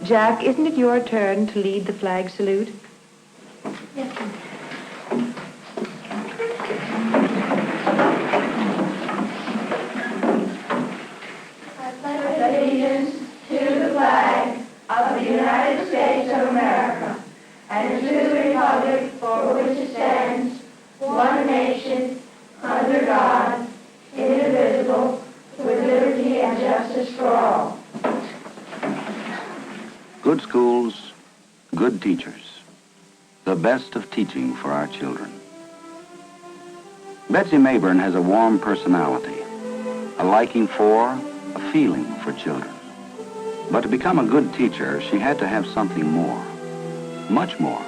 Jack, isn't it your turn to lead the flag salute? Yes, ma'am. I pledge allegiance to the flag of the United States of America and to the republic for which it stands, one nation, under God, indivisible, with liberty and justice for all. Good schools, good teachers. The best of teaching for our children. Betsy Mayburn has a warm personality, a liking for, a feeling for children. But to become a good teacher, she had to have something more, much more.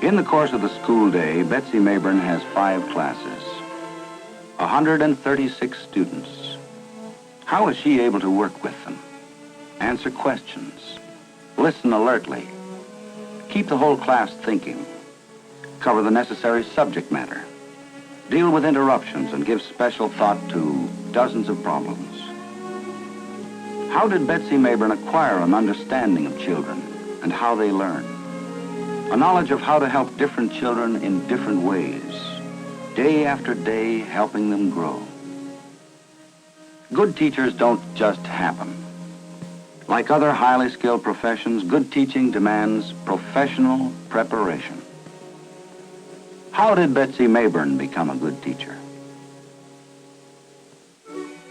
In the course of the school day, Betsy Mayburn has 5 classes, 136 students. How is she able to work with them, answer questions, listen alertly, keep the whole class thinking, cover the necessary subject matter, deal with interruptions, and give special thought to dozens of problems? How did Betsy Mayburn acquire an understanding of children and how they learn? A knowledge of how to help different children in different ways, day after day helping them grow. Good teachers don't just happen. Like other highly skilled professions, good teaching demands professional preparation. How did Betsy Mayburn become a good teacher?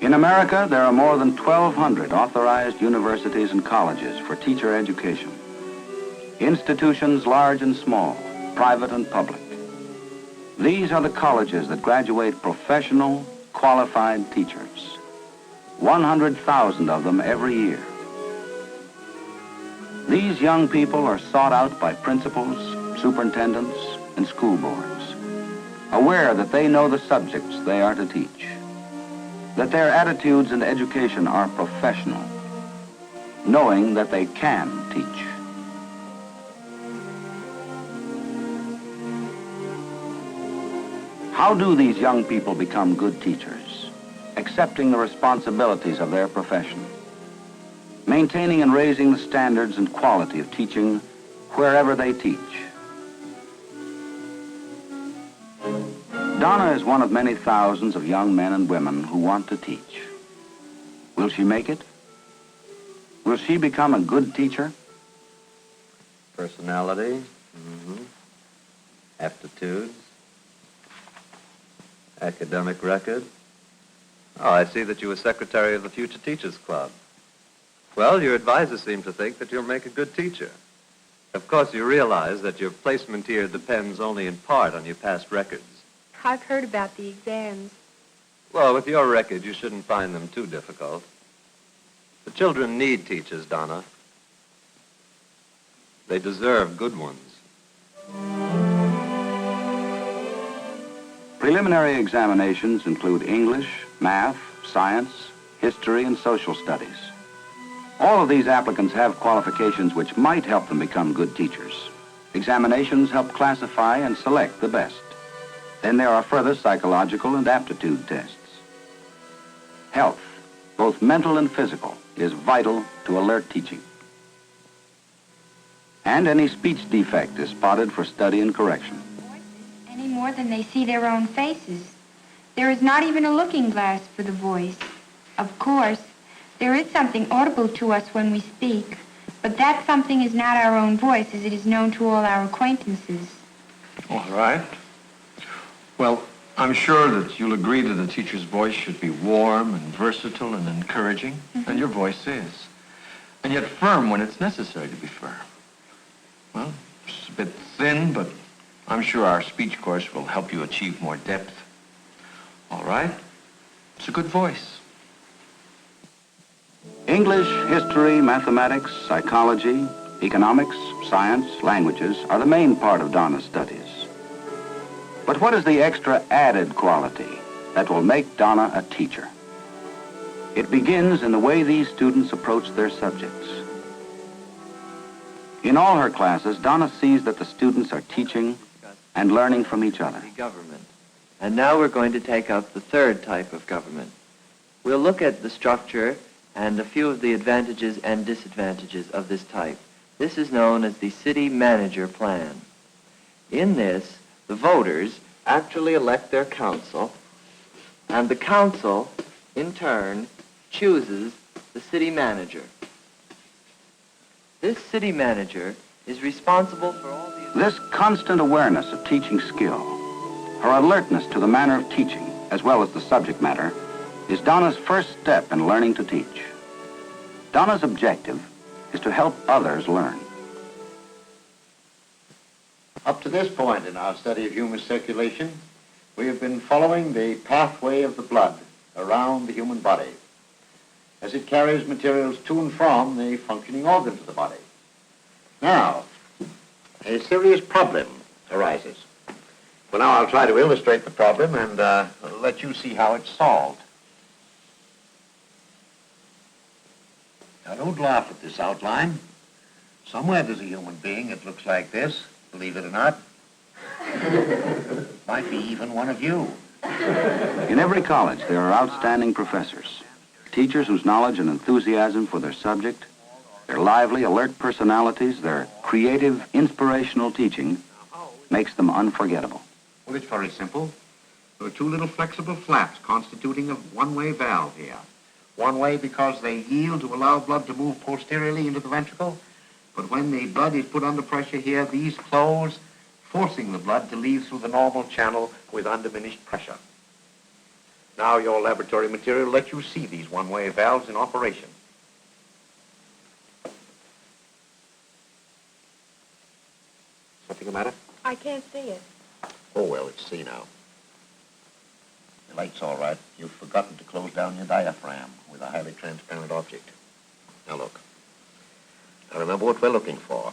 In America, there are more than 1,200 authorized universities and colleges for teacher education. Institutions large and small, private and public. These are the colleges that graduate professional, qualified teachers. 100,000 of them every year. These young people are sought out by principals, superintendents, and school boards, aware that they know the subjects they are to teach, that their attitudes and education are professional, knowing that they can teach. How do these young people become good teachers, accepting the responsibilities of their profession, maintaining and raising the standards and quality of teaching wherever they teach? Donna is one of many thousands of young men and women who want to teach. Will she make it? Will she become a good teacher? Personality, aptitudes, academic record. Oh, I see that you were secretary of the Future Teachers Club. Well, your advisors seem to think that you'll make a good teacher. Of course, you realize that your placement here depends only in part on your past records. I've heard about the exams. Well, with your record, you shouldn't find them too difficult. The children need teachers, Donna. They deserve good ones. Preliminary examinations include English, math, science, history, and social studies. All of these applicants have qualifications which might help them become good teachers. Examinations help classify and select the best. Then there are further psychological and aptitude tests. Health, both mental and physical, is vital to alert teaching. And any speech defect is spotted for study and correction. Any more than they see their own faces. There is not even a looking glass for the voice. Of course, there is something audible to us when we speak, but that something is not our own voice as it is known to all our acquaintances. All right. Well, I'm sure that you'll agree that a teacher's voice should be warm and versatile and encouraging, and your voice is. And yet firm when it's necessary to be firm. Well, it's a bit thin, but I'm sure our speech course will help you achieve more depth. All right? It's a good voice. English, history, mathematics, psychology, economics, science, languages are the main part of Donna's studies. But what is the extra added quality that will make Donna a teacher? It begins in the way these students approach their subjects. In all her classes, Donna sees that the students are teaching and learning from each other. Government. And now we're going to take up the third type of government. We'll look at the structure and a few of the advantages and disadvantages of this type. This is known as the city manager plan. In this, the voters actually elect their council, and the council, in turn, chooses the city manager. This city manager is responsible for all the... This constant awareness of teaching skill, her alertness to the manner of teaching, as well as the subject matter, is Donna's first step in learning to teach. Donna's objective is to help others learn. Up to this point in our study of human circulation, we have been following the pathway of the blood around the human body as it carries materials to and from the functioning organs of the body. Now, a serious problem arises. Well, now I'll try to illustrate the problem and let you see how it's solved. Now, don't laugh at this outline. Somewhere there's a human being that looks like this, believe it or not. Might be even one of you. In every college, there are outstanding professors, teachers whose knowledge and enthusiasm for their subject, their lively, alert personalities, their creative, inspirational teaching makes them unforgettable. Well, it's very simple. There are two little flexible flaps constituting a one-way valve here. One way because they yield to allow blood to move posteriorly into the ventricle, but when the blood is put under pressure here, these close, forcing the blood to leave through the normal channel with undiminished pressure. Now your laboratory material lets you see these one-way valves in operation. Something the matter? I can't see it. Oh, well, it's see now. The light's all right. You've forgotten to close down your diaphragm with a highly transparent object. Now look. Now remember what we're looking for.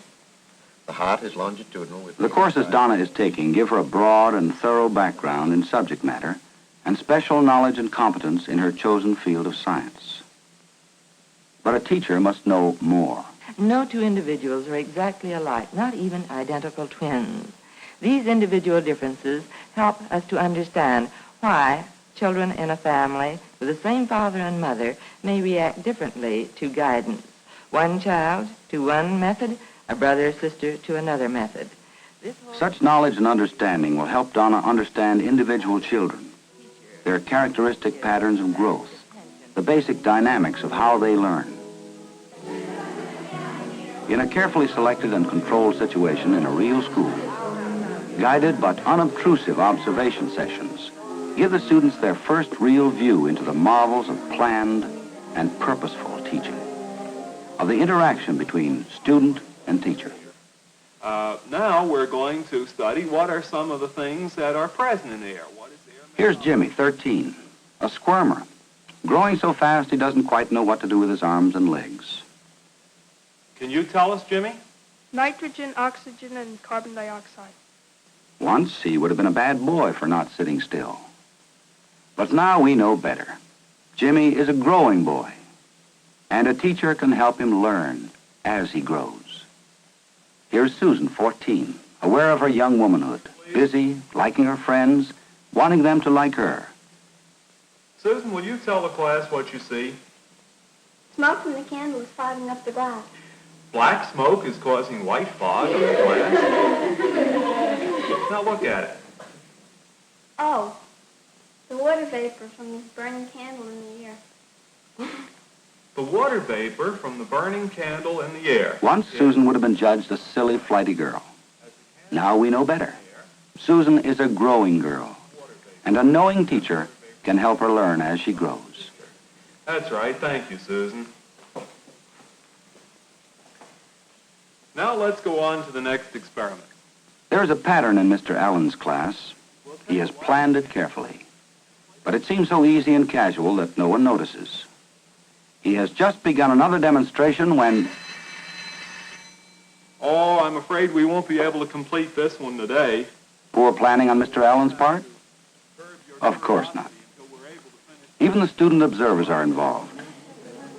The heart is longitudinal with... The courses Donna is taking give her a broad and thorough background in subject matter and special knowledge and competence in her chosen field of science. But a teacher must know more. No two individuals are exactly alike, not even identical twins. These individual differences help us to understand why children in a family with the same father and mother may react differently to guidance. One child to one method, a brother or sister to another method. Such knowledge and understanding will help Donna understand individual children, their characteristic patterns of growth, the basic dynamics of how they learn. In a carefully selected and controlled situation in a real school, guided but unobtrusive observation sessions give the students their first real view into the marvels of planned and purposeful teaching, of the interaction between student and teacher. Now we're going to study what are some of the things that are present in the air. What is the air? Here's Jimmy, 13, a squirmer, growing so fast he doesn't quite know what to do with his arms and legs. Can you tell us, Jimmy? Nitrogen, oxygen, and carbon dioxide. Once he would have been a bad boy for not sitting still. But now we know better. Jimmy is a growing boy, and a teacher can help him learn as he grows. Here's Susan, 14, aware of her young womanhood, busy, liking her friends, wanting them to like her. Susan, will you tell the class what you see? Smoke from the candle is fogging up the glass. Black smoke is causing white fog in the glass. Now look at it. Oh, the water vapor from the burning candle in the air. The water vapor from the burning candle in the air. Once Susan would have been judged a silly, flighty girl. Now we know better. Susan is a growing girl, and a knowing teacher can help her learn as she grows. That's right. Thank you, Susan. Now let's go on to the next experiment. There is a pattern in Mr. Allen's class. He has planned it carefully, but it seems so easy and casual that no one notices. He has just begun another demonstration when... Oh, I'm afraid we won't be able to complete this one today. Poor planning on Mr. Allen's part? Of course not. Even the student observers are involved.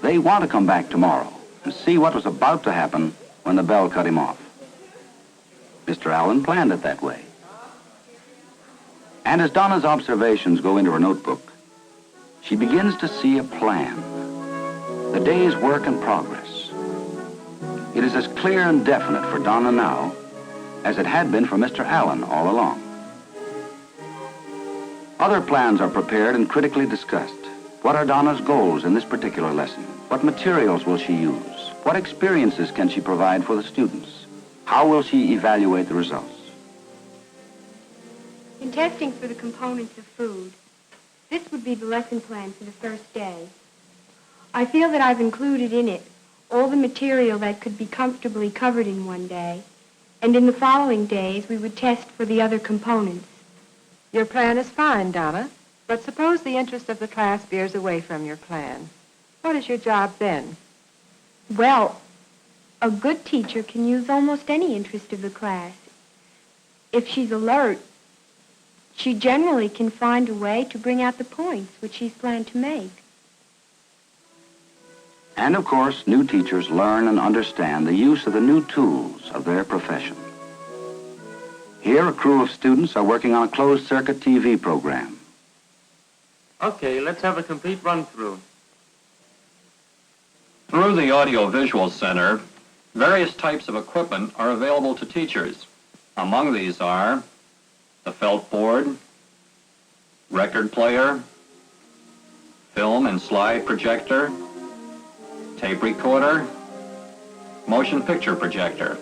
They want to come back tomorrow and see what was about to happen when the bell cut him off. Mr. Allen planned it that way. And as Donna's observations go into her notebook, she begins to see a plan. the day's work and progress. It is as clear and definite for Donna now as it had been for Mr. Allen all along. Other plans are prepared and critically discussed. What are Donna's goals in this particular lesson? What materials will she use? What experiences can she provide for the students? How will she evaluate the results? In testing for the components of food, this would be the lesson plan for the first day. I feel that I've included in it all the material that could be comfortably covered in one day, and in the following days we would test for the other components. Your plan is fine, Donna, but suppose the interest of the class veers away from your plan. What is your job then? Well, a good teacher can use almost any interest of the class. If she's alert, she generally can find a way to bring out the points which she's planned to make. And of course, new teachers learn and understand the use of the new tools of their profession. Here, a crew of students are working on a closed-circuit TV program. Okay, let's have a complete run-through. Through the Audiovisual Center, various types of equipment are available to teachers. Among these are the felt board, record player, film and slide projector, tape recorder, motion picture projector.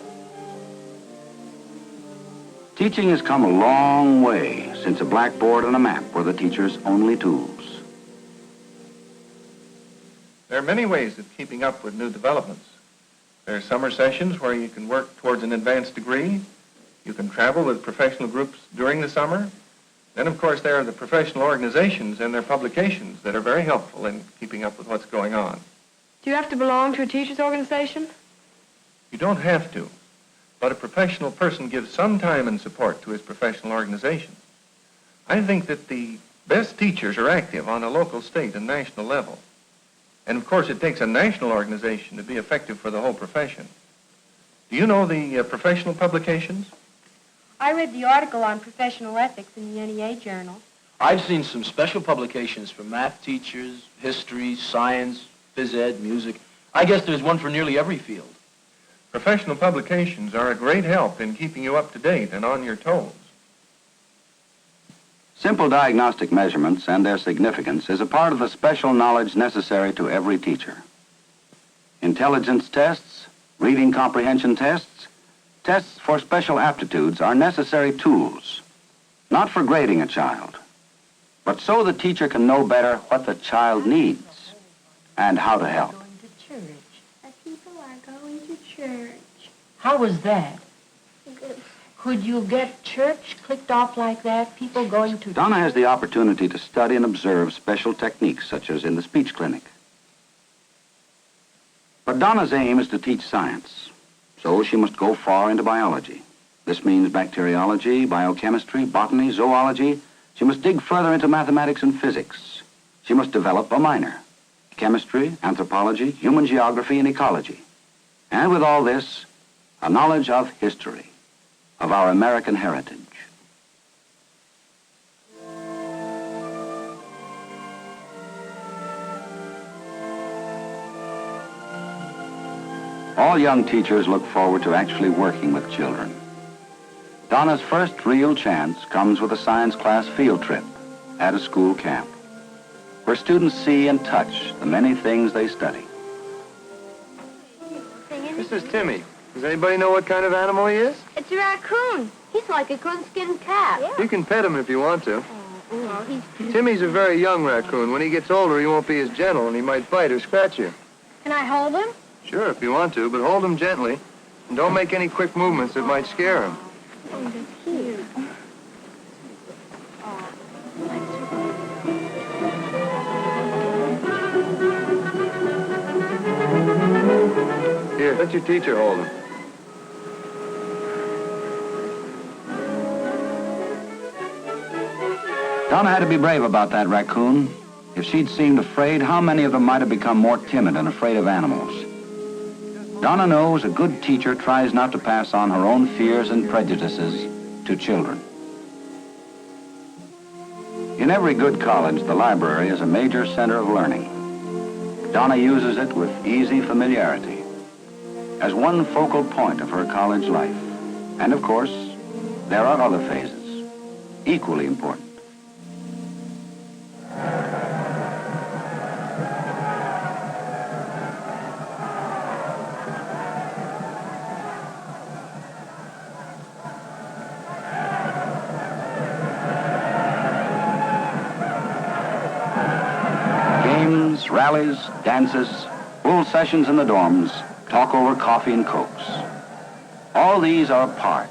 Teaching has come a long way since a blackboard and a map were the teacher's only tools. There are many ways of keeping up with new developments. There are summer sessions where you can work towards an advanced degree. You can travel with professional groups during the summer. Then, of course, there are the professional organizations and their publications that are very helpful in keeping up with what's going on. Do you have to belong to a teacher's organization? You don't have to, but a professional person gives some time and support to his professional organization. I think that the best teachers are active on a local, state, and national level. And, of course, it takes a national organization to be effective for the whole profession. Do you know the professional publications? I read the article on professional ethics in the NEA Journal. I've seen some special publications for math teachers, history, science, phys ed, music. I guess there's one for nearly every field. Professional publications are a great help in keeping you up to date and on your toes. Simple diagnostic measurements and their significance is a part of the special knowledge necessary to every teacher. Intelligence tests, reading comprehension tests, tests for special aptitudes are necessary tools, not for grading a child, but so the teacher can know better what the child needs and how to help. Going to church. People are going to church. How was that? Good. Could you get church clicked off like that? People going to... Donna has the opportunity to study and observe special techniques, such as in the speech clinic. But Donna's aim is to teach science, so she must go far into biology. This means bacteriology, biochemistry, botany, zoology. She must dig further into mathematics and physics. She must develop a minor: chemistry, anthropology, human geography, and ecology. And with all this, a knowledge of history, of our American heritage. All young teachers look forward to actually working with children. Donna's first real chance comes with a science class field trip at a school camp, where students see and touch the many things they study. This is Timmy. Does anybody know what kind of animal he is? It's a raccoon. He's like a coonskin cat. You can pet him if you want to. Oh, he's... Timmy's a very young raccoon. When he gets older, he won't be as gentle, and he might bite or scratch you. Can I hold him? Sure, if you want to, but hold him gently. And don't make any quick movements that might scare him. Oh, that's cute. Here, let your teacher hold him. Donna had to be brave about that raccoon. If she'd seemed afraid, how many of them might have become more timid and afraid of animals? Donna knows a good teacher tries not to pass on her own fears and prejudices to children. In every good college, the library is a major center of learning. Donna uses it with easy familiarity as one focal point of her college life. And of course, there are other phases, equally important. Games, rallies, dances, pool sessions in the dorms, talk over coffee and cokes. All these are a part,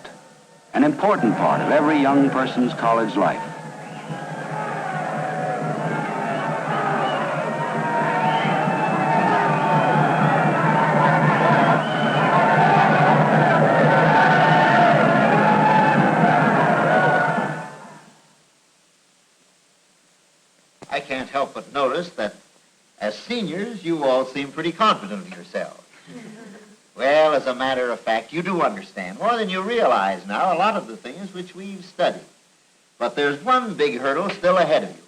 an important part of every young person's college life. I can't help but notice that as seniors, you all seem pretty confident of yourselves. Well, as a matter of fact, you do understand more than you realize now a lot of the things which we've studied. But there's one big hurdle still ahead of you,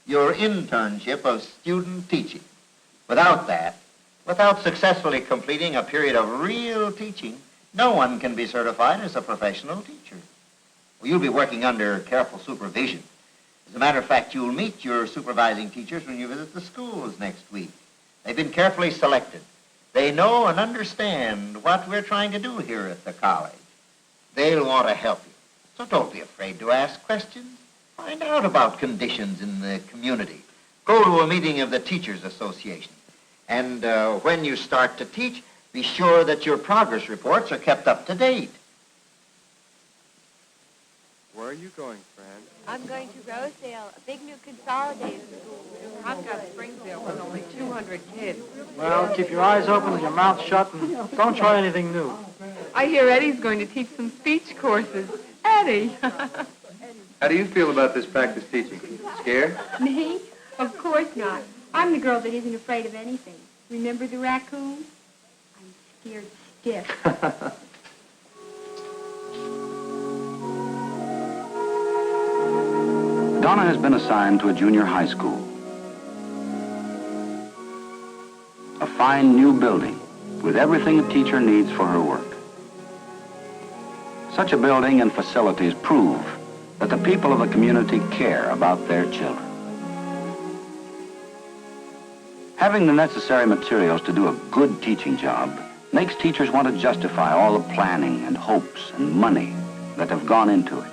your internship of student teaching. Without that, without successfully completing a period of real teaching, no one can be certified as a professional teacher. Well, you'll be working under careful supervision. As a matter of fact, you'll meet your supervising teachers when you visit the schools next week. They've been carefully selected. They know and understand what we're trying to do here at the college. They'll want to help you. So don't be afraid to ask questions. Find out about conditions in the community. Go to a meeting of the Teachers Association. And when you start to teach, be sure that your progress reports are kept up to date. Where are you going, Fran? I'm going to Rosedale, a big new consolidated school. I've got Springfield with only 200 kids. Well, keep your eyes open and your mouth shut and don't try anything new. I hear Eddie's going to teach some speech courses. Eddie! How do you feel about this practice teaching? Scared? Me? Of course not. I'm the girl that isn't afraid of anything. Remember the raccoon? I'm scared stiff. Donna has been assigned to a junior high school. A fine new building with everything a teacher needs for her work. Such a building and facilities prove that the people of the community care about their children. Having the necessary materials to do a good teaching job makes teachers want to justify all the planning and hopes and money that have gone into it.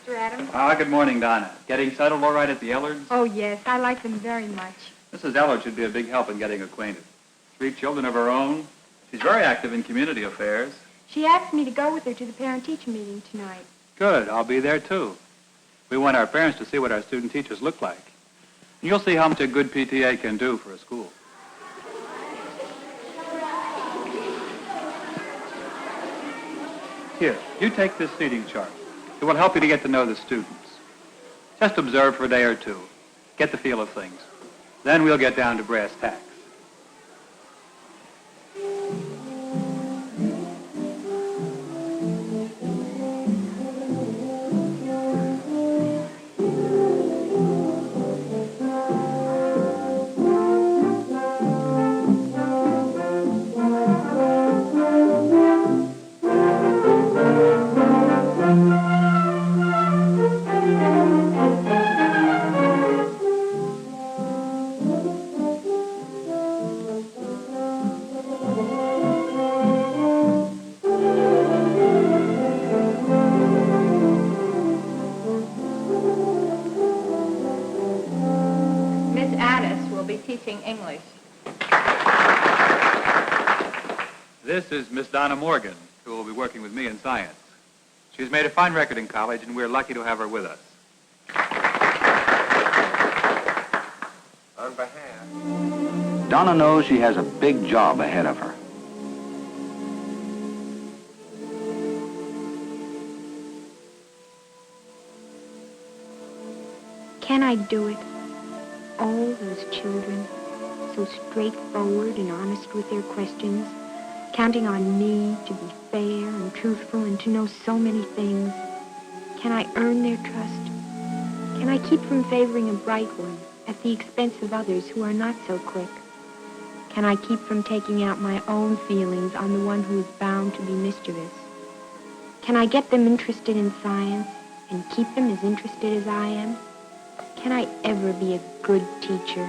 Mr. Adams? Good morning, Donna. Getting settled all right at the Ellards? Oh, yes. I like them very much. Mrs. Ellard should be a big help in getting acquainted. 3 children of her own. She's very active in community affairs. She asked me to go with her to the parent-teacher meeting tonight. Good. I'll be there, too. We want our parents to see what our student teachers look like. And you'll see how much a good PTA can do for a school. Here, you take this seating chart. It will help you to get to know the students. Just observe for a day or two. Get the feel of things. Then we'll get down to brass tacks. Teaching English. This is Miss Donna Morgan, who will be working with me in science. She's made a fine record in college, and we're lucky to have her with us. On behalf. Donna knows she has a big job ahead of her. Can I do it? All those children, so straightforward and honest with their questions, counting on me to be fair and truthful and to know so many things. Can I earn their trust? Can I keep from favoring a bright one at the expense of others who are not so quick? Can I keep from taking out my own feelings on the one who is bound to be mischievous? Can I get them interested in science and keep them as interested as I am? Can I ever be a good teacher?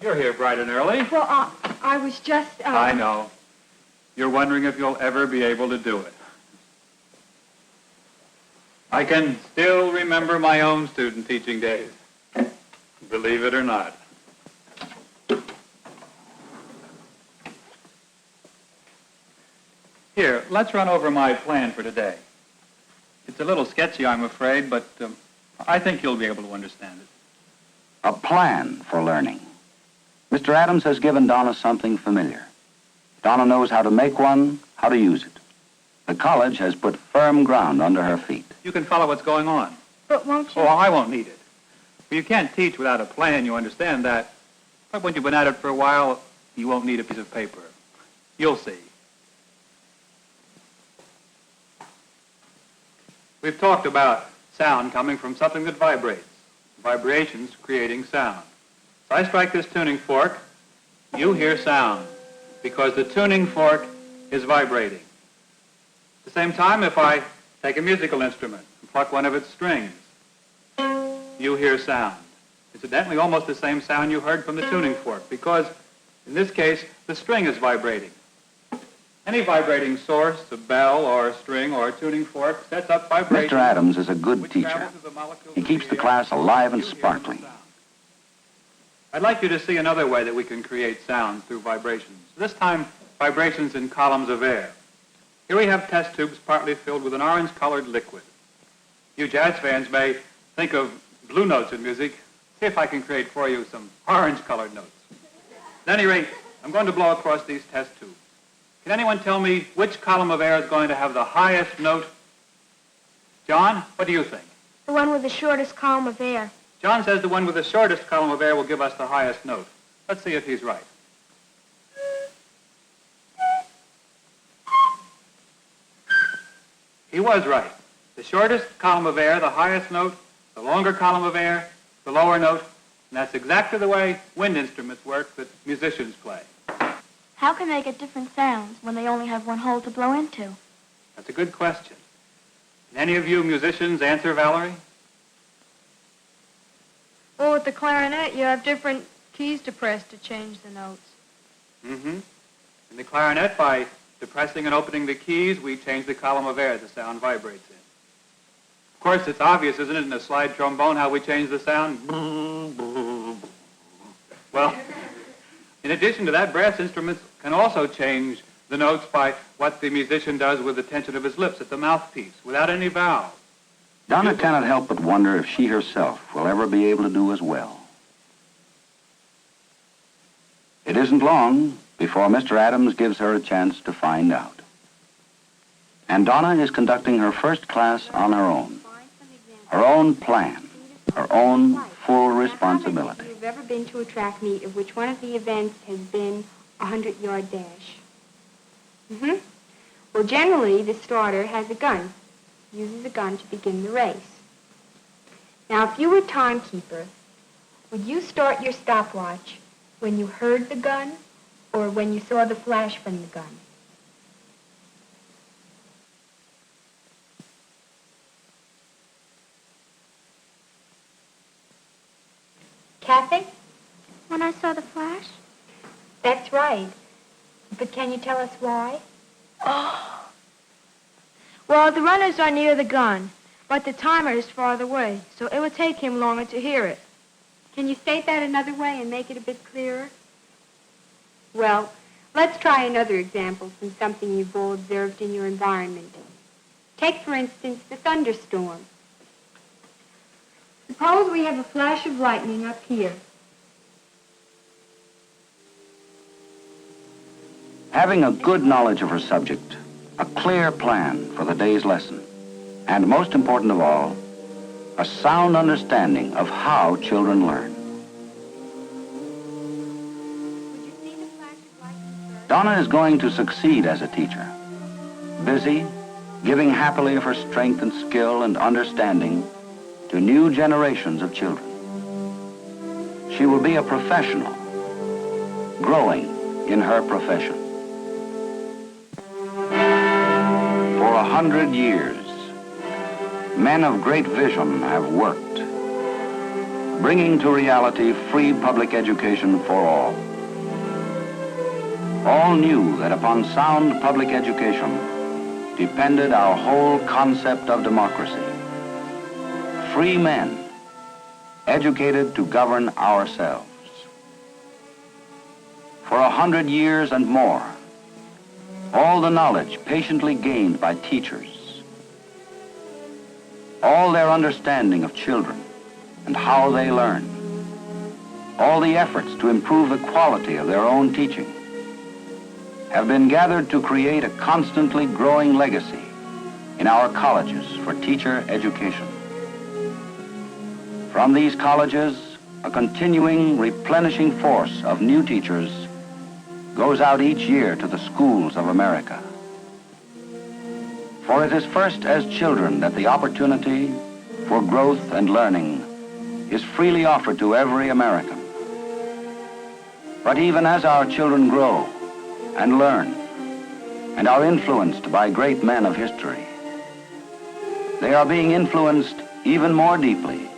You're here bright and early. Well, I was just, I know. You're wondering if you'll ever be able to do it. I can still remember my own student teaching days, believe it or not. Here, let's run over my plan for today. It's a little sketchy, I'm afraid, but I think you'll be able to understand it. A plan for learning. Mr. Adams has given Donna something familiar. Donna knows how to make one, how to use it. The college has put firm ground under her feet. You can follow what's going on. But won't you? Oh, I won't need it. You can't teach without a plan, you understand that. But when you've been at it for a while, you won't need a piece of paper. You'll see. We've talked about sound coming from something that vibrates. Vibrations creating sound. If I strike this tuning fork, you hear sound because the tuning fork is vibrating. At the same time, if I take a musical instrument and pluck one of its strings, you hear sound. Incidentally, almost the same sound you heard from the tuning fork because, in this case, the string is vibrating. Any vibrating source, a bell or a string or a tuning fork, sets up vibration. Mr. Adams is a good which teacher. travels through the molecules He of keeps the air. class alive and You hear the sparkling. sound. I'd like you to see another way that we can create sound through vibrations. This time, vibrations in columns of air. Here we have test tubes partly filled with an orange-colored liquid. You jazz fans may think of blue notes in music. See if I can create for you some orange-colored notes. At any rate, I'm going to blow across these test tubes. Can anyone tell me which column of air is going to have the highest note? John, what do you think? The one with the shortest column of air. John says the one with the shortest column of air will give us the highest note. Let's see if he's right. He was right. The shortest column of air, the highest note, the longer column of air, the lower note, and that's exactly the way wind instruments work that musicians play. How can they get different sounds when they only have one hole to blow into? That's a good question. Can any of you musicians answer, Valerie? Well, with the clarinet, you have different keys to press to change the notes. Mm-hmm. In the clarinet, by depressing and opening the keys, we change the column of air the sound vibrates in. Of course, it's obvious, isn't it, in a slide trombone how we change the sound? Well, in addition to that, brass instruments can also change the notes by what the musician does with the tension of his lips at the mouthpiece, without any valve. Donna cannot help but wonder if she herself will ever be able to do as well. It isn't long before Mr. Adams gives her a chance to find out. And Donna is conducting her first class on her own. Her own plan, her own full responsibility. If you've ever been to a track meet of which one of the events has been a 100-yard dash. Well, generally, the starter has a gun, uses a gun to begin the race. Now, if you were timekeeper, would you start your stopwatch when you heard the gun or when you saw the flash from the gun? Kathy? When I saw the flash? That's right. But can you tell us why? Oh. Well, the runners are near the gun, but the timer is farther away, so it would take him longer to hear it. Can you state that another way and make it a bit clearer? Well, let's try another example from something you've all observed in your environment. Take, for instance, the thunderstorm. Suppose we have a flash of lightning up here. Having a good knowledge of her subject, a clear plan for the day's lesson, and most important of all, a sound understanding of how children learn. Would you see the flash of lightning first? Donna is going to succeed as a teacher, busy, giving happily of her strength and skill and understanding to new generations of children. She will be a professional, growing in her profession. For 100 years, men of great vision have worked, bringing to reality free public education for all. All knew that upon sound public education depended our whole concept of democracy. Free men, educated to govern ourselves. For 100 years and more, all the knowledge patiently gained by teachers, all their understanding of children and how they learn, all the efforts to improve the quality of their own teaching, have been gathered to create a constantly growing legacy in our colleges for teacher education. From these colleges, a continuing, replenishing force of new teachers goes out each year to the schools of America. For it is first as children that the opportunity for growth and learning is freely offered to every American. But even as our children grow and learn and are influenced by great men of history, they are being influenced even more deeply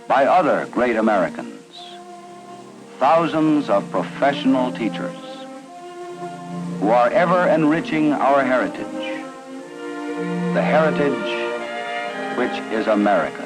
by other great Americans, thousands of professional teachers who are ever enriching our heritage, the heritage which is America.